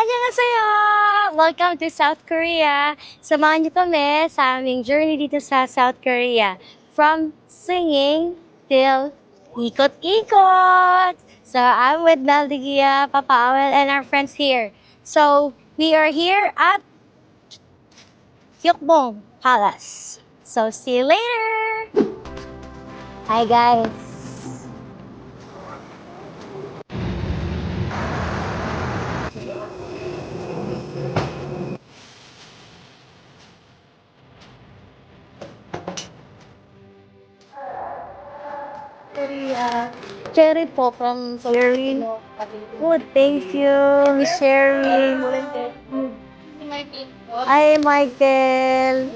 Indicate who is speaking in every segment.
Speaker 1: Annyeonghaseyo! Welcome to South Korea. Samahan niyo kami sa aming journey dito sa South Korea. From singing till ikot-ikot. So I'm with Meldigia, Papa Awel, and our friends here. So we are here at Gyeokbong Palace. So see you later! Hi guys! Korea. Cherry po from Cherry. Good, thank you, Miss Sherry. Hi, Michael.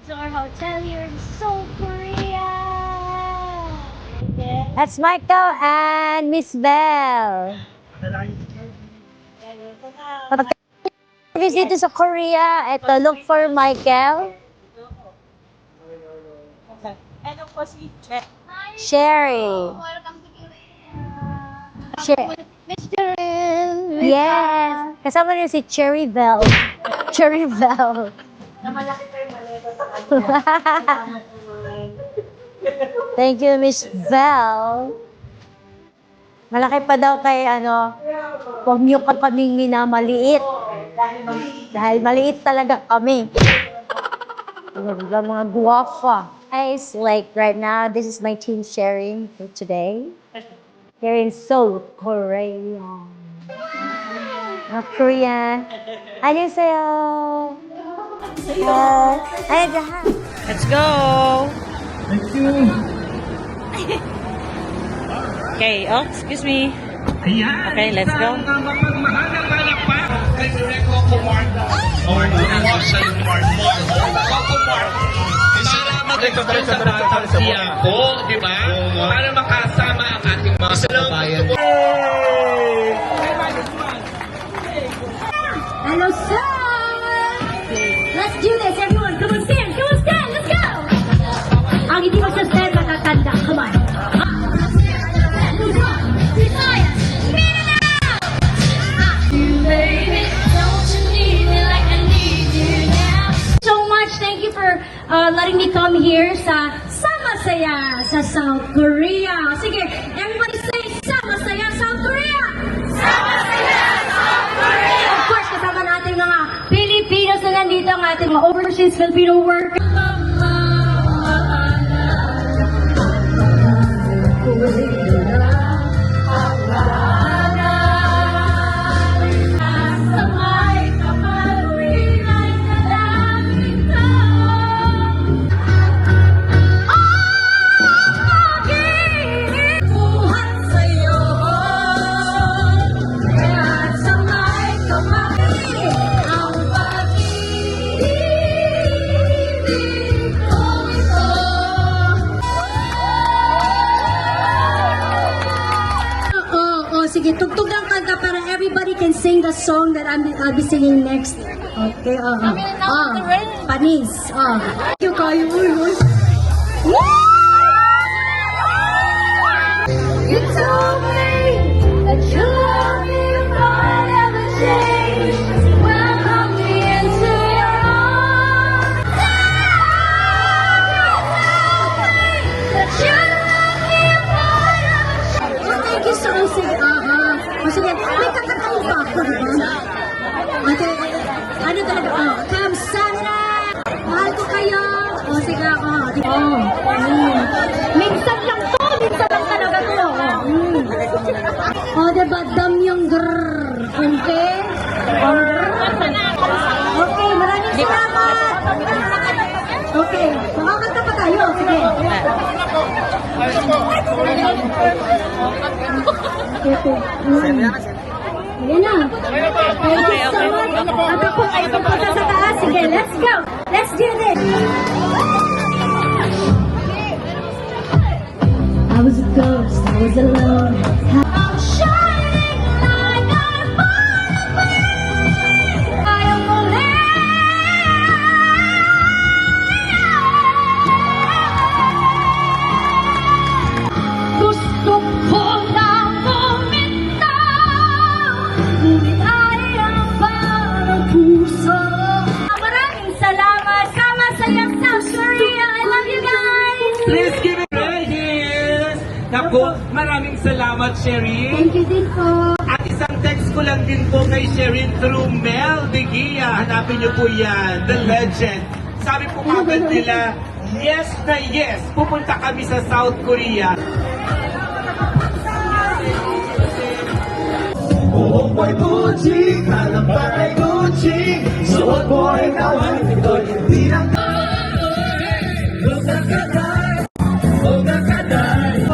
Speaker 1: To our hotel here in Seoul, Korea. That's Michael and Miss Belle. Visit sa Korea, ito, look for Michael.
Speaker 2: Ano po si
Speaker 1: Sherry.
Speaker 2: Welcome to Korea.
Speaker 1: Mr. Yes. Kasama niyo si Cherry Belle. Cherry Belle.
Speaker 2: Namalaki pa yung maleta sa
Speaker 1: Thank you, Miss Belle. Malaki pa daw kay huwag niyo ka kaming minamaliit. Dahil maliit talaga kami. Mga guwafa. Guys, like right now, this is my team sharing for today. Here in Seoul, Korea. North Korea. Annyeonghaseyo. Annyeonghaseyo.
Speaker 2: Let's go!
Speaker 3: Thank you.
Speaker 2: Okay, oh, excuse me.
Speaker 3: Ayan.
Speaker 2: Okay, let's go.
Speaker 3: Mapagmahalang palakpak kay Direk Coco Mart. Coco Mart. Salamat sa pagkakasiya ko, di ba? Para makasama ang ating mga kababayan.
Speaker 4: Hello, sir! Let's do this, everyone! Come on, stand! Come on, stand! Let's go! Ang hindi magsa-stand, matatanda. Come on! So much. Thank you for letting me come here sa Sama Saya sa South Korea. Sige, everybody say Sama Saya South Korea! Sama Saya South Korea! Of course, kasama natin mga Pilipinos na nandito, ang ating mga overseas Filipino workers. Sige, tugtog ang kanta para everybody can sing the song that I'll be singing next. Okay, panis. You kayo, You told me that you love me before I ever change. Welcome me into your arms. That you love me before I ever change. Oh, thank you so much. Sige, may kakataon pa ako, diba? Okay, ano talaga? Kamsana! Mahal ko kayo! Sige ako. Minsan lang to! Minsan lang talaga to! Diba? Damyang grrrr! Okay? Okay, maraming salamat! Okay, makakanta pa tayo. Sige. Ayan na. Thank you so much. At ako ay pupunta sa taas. Sige, let's go. Let's do this. I was a ghost. I was alone. I'm shining like I'm falling. I am gusto ko na bumitaw, ngunit ay ang
Speaker 3: Naku, maraming salamat, Sherin.
Speaker 4: Thank you din po.
Speaker 3: At isang text ko lang din po kay Sherin through Mel de Gia. Hanapin niyo po yan, the legend. Sabi po agad nila, yes na yes, pupunta kami sa South Korea. Buhok mo'y Gucci, kalampan ay Gucci, suot mo ay kawan, ito'y hindi lang huwag na kaday,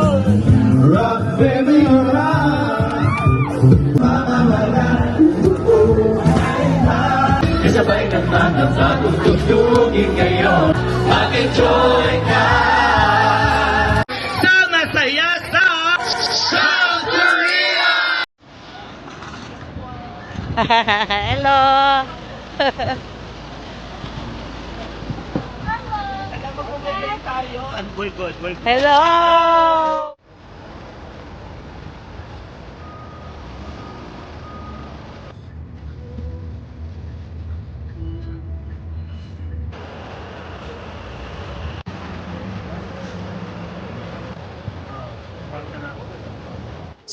Speaker 3: rock baby rock, mamawala, kasabay ng mga bagong tugtugin ngayon, mag-enjoy ka! Sama saya sa South Korea!
Speaker 1: Hello!
Speaker 3: Alam mo kung may tayo, and we're good, we're good.
Speaker 1: Hello!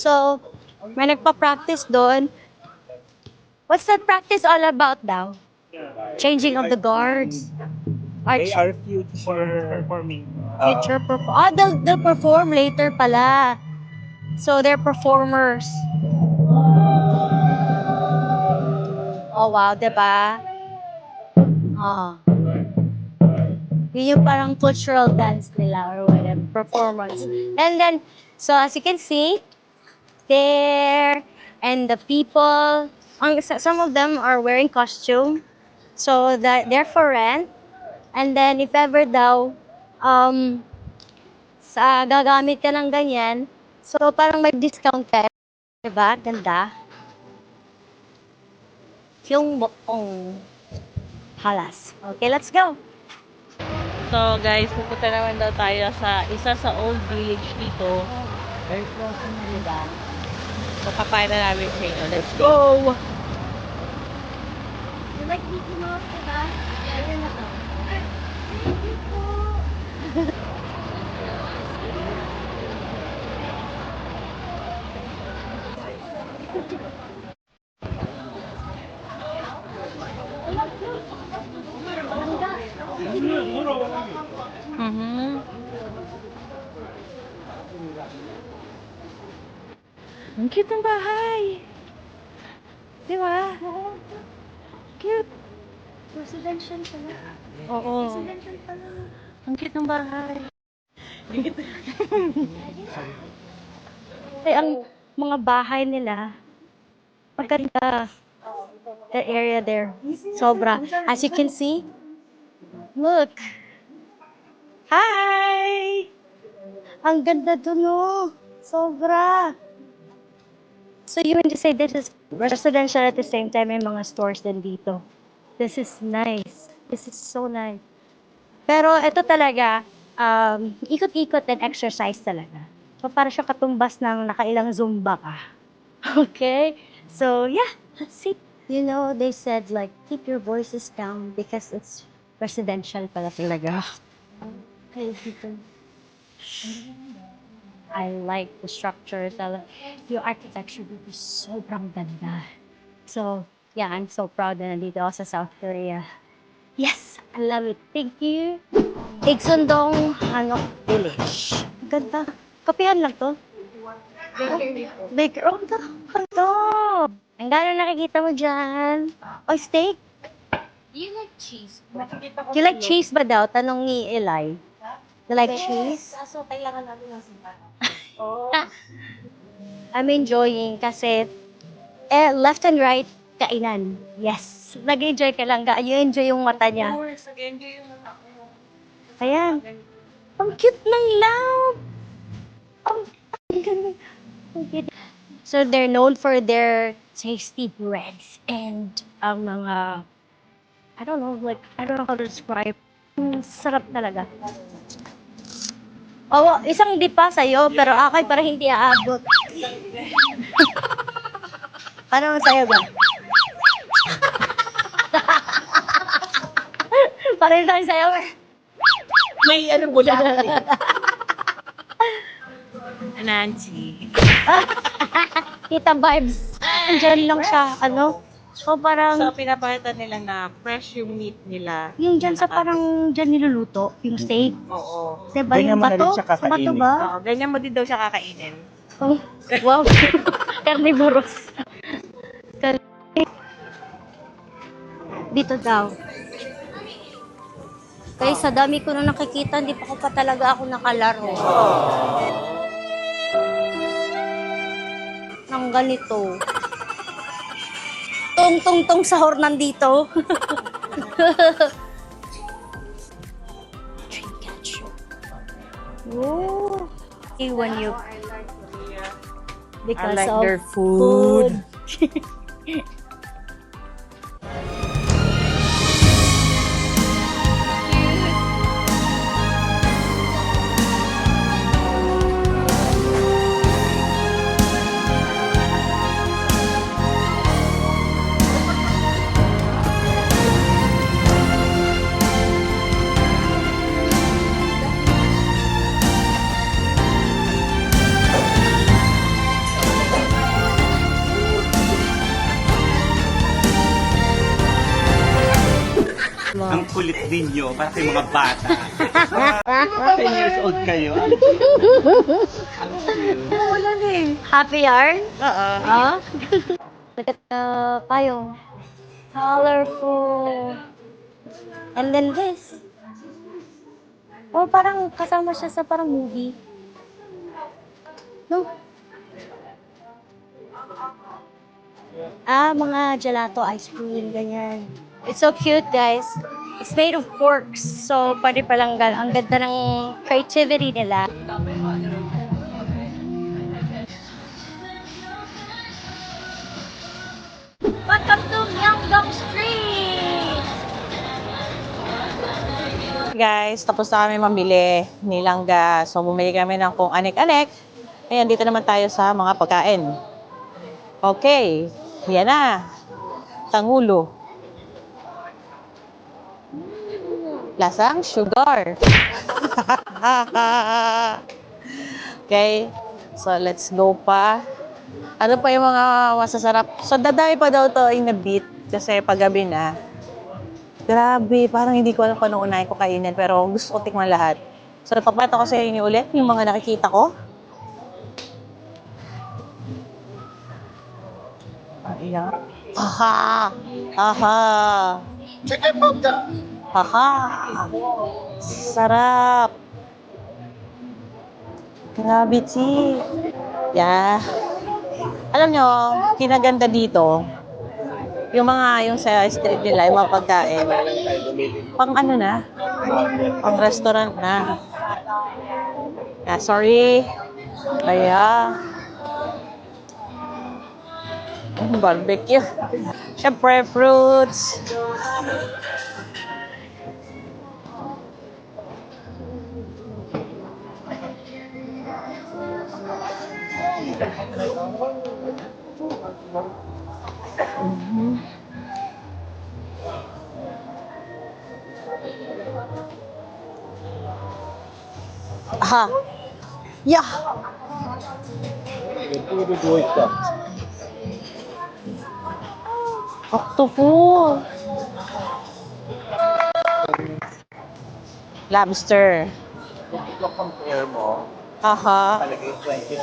Speaker 1: So, may nagpa-practice doon. What's that practice all about daw? Changing of the guards?
Speaker 2: They are future performing.
Speaker 1: They'll perform later pala. So, they're performers. Oh, wow, diba? Oh. Yun yung parang cultural dance nila or whatever, performance. And then, so as you can see, there, and the people, some of them are wearing costume. So, that they're for rent. And then, if ever daw, gagamit ka ng ganyan, so parang may discount ka. Diba? Ganda. Yung buong halas. Okay, let's go.
Speaker 2: So guys, pupunta naman daw tayo sa isa sa old village dito. Very close na nila. So papain na namin sa inyo. Let's go!
Speaker 1: You like Mickey Mouse, diba? Ayan na to.
Speaker 2: Ang cute ng bahay! Di ba? Cute!
Speaker 1: Residential pala.
Speaker 2: Oo.
Speaker 1: Residential pala.
Speaker 2: Ang cute ng bahay.
Speaker 1: Ay, ang mga bahay nila, maganda. The area there, sobra. As you can see, look. Hi! Ang ganda dun, oh. Sobra. So you mean to say this is residential at the same time may mga stores din dito. This is nice. This is so nice. Pero ito talaga, ikot-ikot and exercise talaga. So para siya katumbas ng nakailang Zumba ka. Okay? So yeah, let's see. You know, they said like, keep your voices down because it's residential pala talaga. Okay, dito. I like the structures. I like yung architecture dito. Sobrang ganda. So, yeah, I'm so proud na nandito ako sa South Korea. Yes, I love it. Thank you. Igsundong Hanok Village. Ganda. Kapihan lang to. Baker. Oh, ganda. Ang gano'n nakikita mo dyan? Oh, steak?
Speaker 4: You like cheese?
Speaker 1: You like cheese ba daw? Tanong ni Eli. You like cheese?
Speaker 2: So, kailangan natin ng simba.
Speaker 1: I'm enjoying kasi left and right, kainan. Yes. Nag-enjoy ka lang. You enjoy yung mata niya.
Speaker 2: Nag-enjoy yung mga ako.
Speaker 1: Ayan. Ang cute ng love. Ang ganda. Ang cute. So they're known for their tasty breads and ang mga, I don't know how to describe. Sarap talaga. Oo, isang di pa sa'yo, pero akay para hindi aabot. Paano sa'yo ba? Pareho tayo sa'yo.
Speaker 2: May ano mo na. Nancy.
Speaker 1: Tita Vibes. Diyan lang siya, ano? So parang,
Speaker 2: So, pinapakita nila na fresh yung meat nila.
Speaker 1: yung dyan sa parang dyan niluluto, yung steak.
Speaker 2: Oo.
Speaker 1: Diba
Speaker 3: Ganyan
Speaker 1: yung
Speaker 3: mo na rin
Speaker 1: bato?
Speaker 3: siya kakainin.
Speaker 1: Bato ba?
Speaker 2: Oo, ganyan mo din daw siya kakainin.
Speaker 1: Oh, wow. Carnivorous. Dito daw. Kaya sa dami ko na nakikita, hindi pa ko pa talaga ako nakalaro. Ng ganito. Tong sahur nandito. Oh, iwan you. Because
Speaker 2: I like
Speaker 1: of
Speaker 2: their food.
Speaker 3: Ang kulit ninyo, para kayong mga bata. 10 years old kayo.
Speaker 1: Happy yarn?
Speaker 2: Oo.
Speaker 1: Ah? Payong. Colorful. And then this. Oh, parang kasama siya sa parang movie. No? Ah, mga gelato ice cream, ganyan. It's so cute, guys. It's made of corks. So, pwede palang ang ganda ng creativity nila. Welcome to Myeongdong Street!
Speaker 2: Guys, tapos na kami mamili nilangga. So, bumili kami ng kung anek-anek. Ayan, dito naman tayo sa mga pagkain. Okay, yan na. Tangulo. Lasang sugar. Okay, so let's go pa. Ano pa yung mga masasarap? So, dadami pa daw to in a bit kasi paggabi na. Grabe, parang hindi ko alam kung anong unahin ko kainin pero gusto ko tikman lahat. So, napapata ko sa inyo ulit yung mga nakikita ko. Ayan. Haha! Haha! Haha! Sarap! Grabe, chi! Yeah. Alam nyo, kinaganda dito, yung sa street nila, yung mga pagkain, pang ano na, pang restaurant na. Yeah, sorry. Kaya, barbecue. Siyempre, fruits. Aha. Yeah. Octopus. Lobster.
Speaker 3: Compare mo,
Speaker 2: Aha.
Speaker 3: palagay 20,000.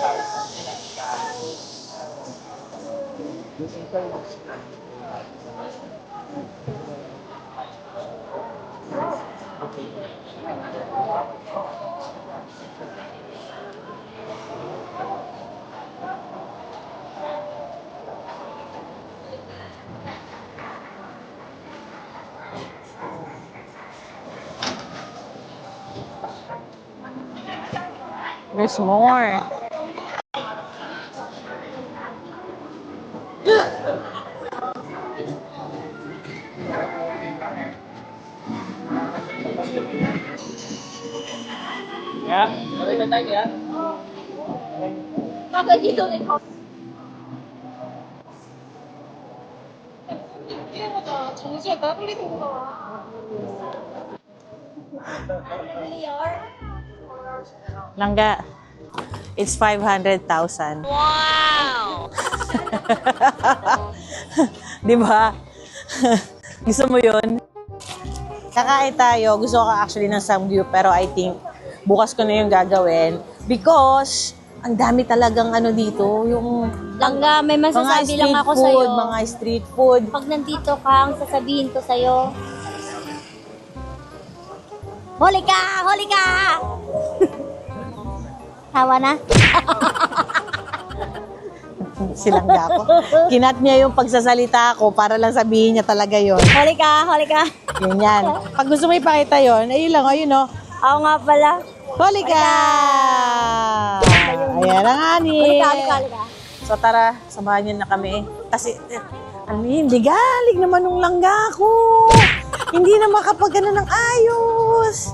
Speaker 2: There's more. Langga. it's 500,000. Wow! Di ba? Gusto mo yun? Kakain tayo. Gusto ko actually ng Samgyup, pero I think bukas ko na yung gagawin. Because, ang dami talagang ano dito, yung
Speaker 1: Langga, may
Speaker 2: mga
Speaker 1: masasabi
Speaker 2: street
Speaker 1: lang ako
Speaker 2: food,
Speaker 1: sa'yo.
Speaker 2: mga street food.
Speaker 1: Pag nandito ka, ang sasabihin ko sa'yo, huli ka! Huli ka! Hawa na?
Speaker 2: Silangga ko. Kinat niya yung pagsasalita ko para lang sabihin niya talaga yon.
Speaker 1: Huli ka! Huli ka!
Speaker 2: Ganyan. Pag gusto mo ipakita yon, ayun lang, ayun o.
Speaker 1: Ako nga pala.
Speaker 2: Huli ka! Ayan ang ani.
Speaker 1: Huli ka! Huli ka! Huli ka!
Speaker 2: So tara, samahan niyo na kami. Kasi, ano yun, hindi galing naman nung langga ko. Hindi na makapagano ng ayos.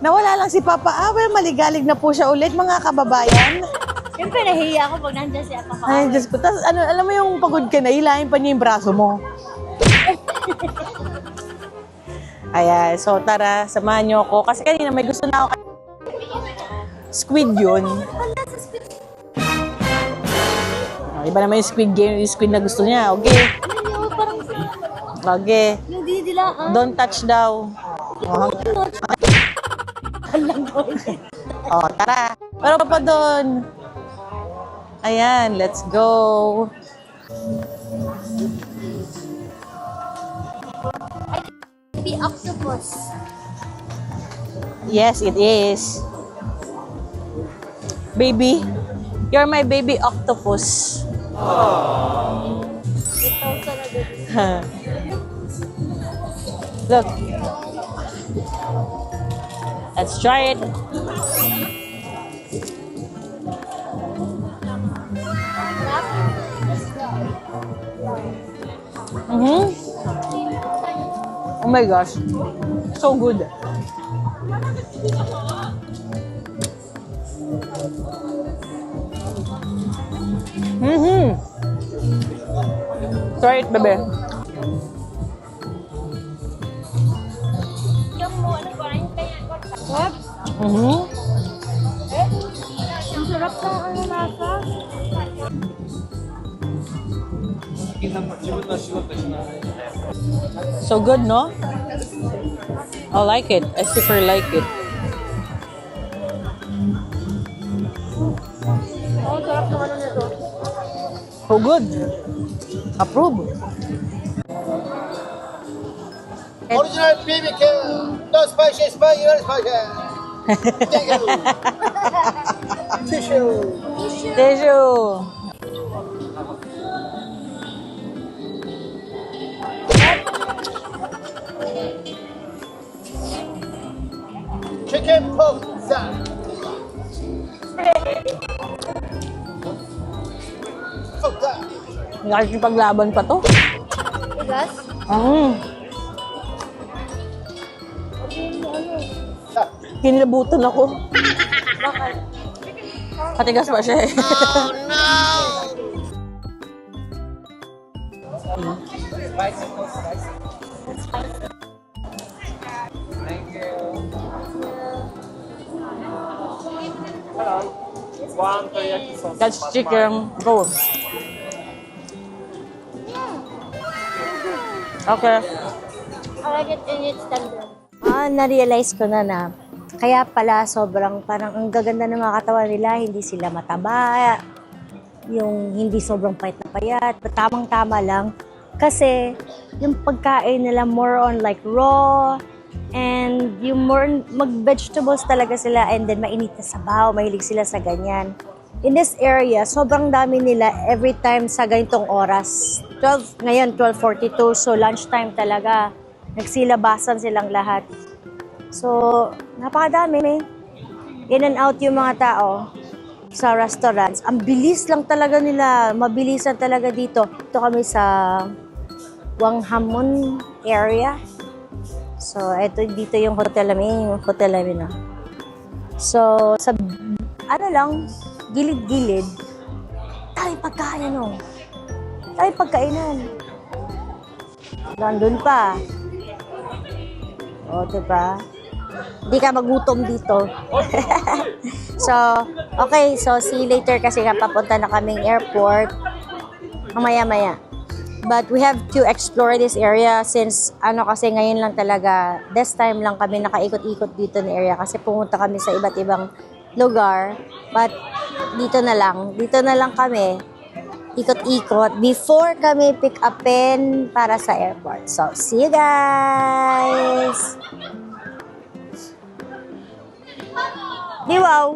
Speaker 2: Nawala lang si Papa Awel, maligalig na po siya ulit, mga kababayan.
Speaker 1: Siyempre, nahiya ako pag nandiyan siya pa.
Speaker 2: Ay, Diyos ko. Tapos, ano, alam mo yung pagod ka na, hilahin pa niya yung braso mo. Ayan, so tara, samahan niyo ako. Kasi kanina may gusto na ako. Squid yun. Oh, iba naman yung squid game, yung squid na gusto niya. Okay.
Speaker 1: Ano, parang
Speaker 2: Okay.
Speaker 1: yung dinidilaan.
Speaker 2: Don't touch daw. Oh, oh tara. Pero pa doon. Ayan, let's go.
Speaker 1: Baby octopus.
Speaker 2: Yes, it is. Baby, you're my baby octopus.
Speaker 1: Ito sa nabili.
Speaker 2: Look. Let's try it. Oh my gosh. So good. Try it, bebe.
Speaker 1: Yung mo, ano ba? What? Ang sarap ng ano nasa.
Speaker 2: So good, no? I like it. I super like it.
Speaker 1: Oo, sarap naman nito.
Speaker 2: So good. Approve.
Speaker 5: Original BBQ, no spicy, spicy, no spicy. Thank you. Tissue.
Speaker 2: Tissue.
Speaker 5: Chicken pork side. Pork side.
Speaker 2: Nakikipaglaban pa to.
Speaker 1: Tigas?
Speaker 2: Kinilabutan ako.
Speaker 1: Bakit?
Speaker 2: Patigas pa siya eh. That's chicken. Go. Okay.
Speaker 1: I like it in its tender. Na-realize ko na kaya pala sobrang parang ang gaganda ng mga katawan nila, hindi sila mataba, yung hindi sobrang payat na payat, tamang-tama lang. Kasi yung pagkain nila more on like raw, and yung more mag-vegetables talaga sila, and then mainit na sabaw, mahilig sila sa ganyan. In this area, sobrang dami nila every time sa ganitong oras. 12, ngayon 12:42, so lunchtime talaga. Nagsilabasan silang lahat. So, napakadami. In and out yung mga tao sa restaurants. Ang bilis lang talaga nila. Mabilisan talaga dito. Ito kami sa Wanghamon area. So, ito dito yung hotel namin. No? So, sa ano lang, gilid-gilid, tayo pagkain, no? Tayo pagkainan. Nandun pa. O, diba? Hindi ka magutom dito. So, Okay, so see you later kasi nga papunta na kaming airport. Mamaya-maya. But we have to explore this area since kasi ngayon lang talaga, this time lang kami nakaikot-ikot dito na area kasi pumunta kami sa iba't ibang lugar. But dito na lang kami ikot-ikot before kami pick upin para sa airport. So, see you guys! Di wow!